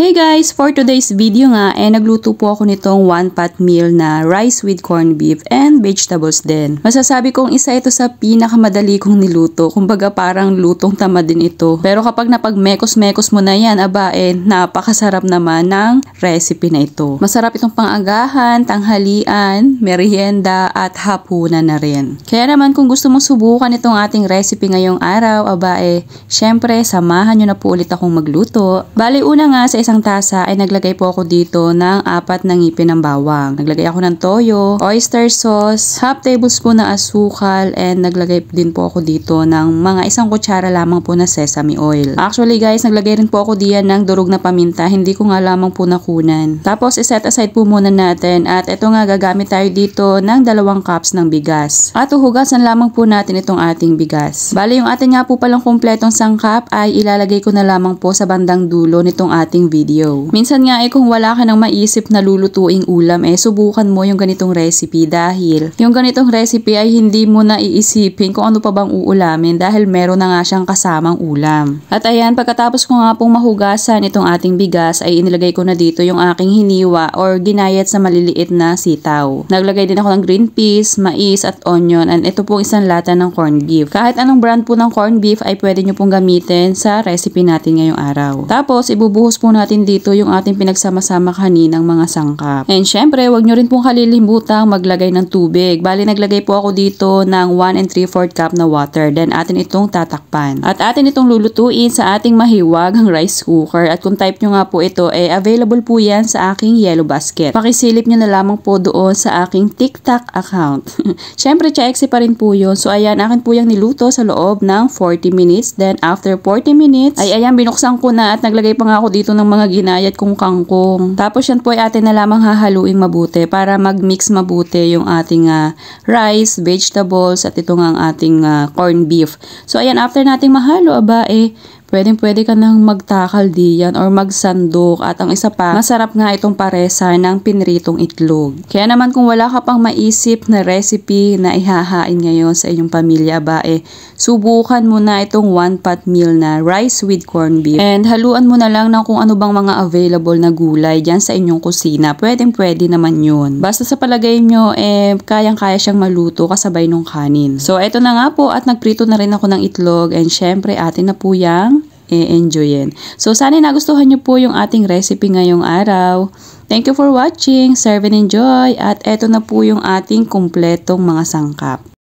Hey guys! For today's video nga, nagluto po ako nitong one-pot meal na rice with corned beef and vegetables din. Masasabi kong isa ito sa pinakamadali kong niluto. Kumbaga parang lutong tamad din ito. Pero kapag napag-mekos-mekos mo na yan, napakasarap naman ng recipe na ito. Masarap itong pang-agahan, tanghalian, merienda at hapunan na rin. Kaya naman kung gusto mong subukan itong ating recipe ngayong araw, syempre samahan nyo na po ulit akong magluto. Bali una nga sa isang tasa ay naglagay po ako dito ng 4 na ngipin ng bawang. Naglagay ako ng toyo, oyster sauce, half tablespoon na asukal, and naglagay din po ako dito ng mga 1 kutsara lamang po na sesame oil. Actually guys, naglagay rin po ako diyan ng durog na paminta, hindi ko nga lamang po nakunan. Tapos iset aside po muna natin at ito nga gagamit tayo dito ng 2 cups ng bigas. At uhugasan lamang po natin itong ating bigas. Bali yung atin nga po palang kumpletong sangkap ay ilalagay ko na lamang po sa bandang dulo nitong ating video. Minsan nga kung wala ka nang maisip na lulutuing ulam subukan mo yung ganitong recipe dahil yung ganitong recipe ay hindi mo na iisipin kung ano pa bang uulamin dahil meron na nga siyang kasamang ulam. At ayan, pagkatapos ko nga pong mahugasan itong ating bigas ay inilagay ko na dito yung aking hiniwa or ginayat sa maliliit na sitaw. Naglagay din ako ng green peas, mais at onion, and ito pong isang lata ng corned beef. Kahit anong brand po ng corned beef ay pwede nyo pong gamitin sa recipe natin ngayong araw. Tapos ibubuhos po natin dito yung ating pinagsama-sama kaninang mga sangkap. And syempre, wag nyo rin pong kalilimutang maglagay ng tubig. Bali, naglagay po ako dito ng 1 3/4 cup na water. Then, atin itong tatakpan. At atin itong lulutuin sa ating mahiwagang rice cooker. At kung type nyo nga po ito, available po yan sa aking yellow basket. Pakisilip nyo na lamang po doon sa aking TikTok account. Syempre, checksy pa rin po yun. So, ayan, akin po yung niluto sa loob ng 40 minutes. Then, after 40 minutes, ay ayan, binuksan ko na at naglagay pa nga ako dito ng mga ginayat kong kangkong. Tapos yan po ay atin na lamang hahaluing mabuti para mag-mix mabuti yung ating rice, vegetables at ito nga ang ating corned beef. So ayan, after nating mahalo, pwedeng-pwede ka nang magtakal diyan or magsandok. At ang isa pa, masarap nga itong paresa ng pinritong itlog. Kaya naman kung wala ka pang maisip na recipe na ihahain ngayon sa inyong pamilya, subukan mo na itong one-pot meal na rice with corned beef. And haluan mo na lang ng kung ano bang mga available na gulay dyan sa inyong kusina. Pwedeng-pwede naman yun. Basta sa palagay nyo, kayang-kaya siyang maluto kasabay nung kanin. So, eto na nga po at nagprito na rin ako ng itlog and syempre atin na po yang enjoyin. So, sana nagustuhan nyo po yung ating recipe ngayong araw. Thank you for watching. Serve and enjoy. At eto na po yung ating kumpletong mga sangkap.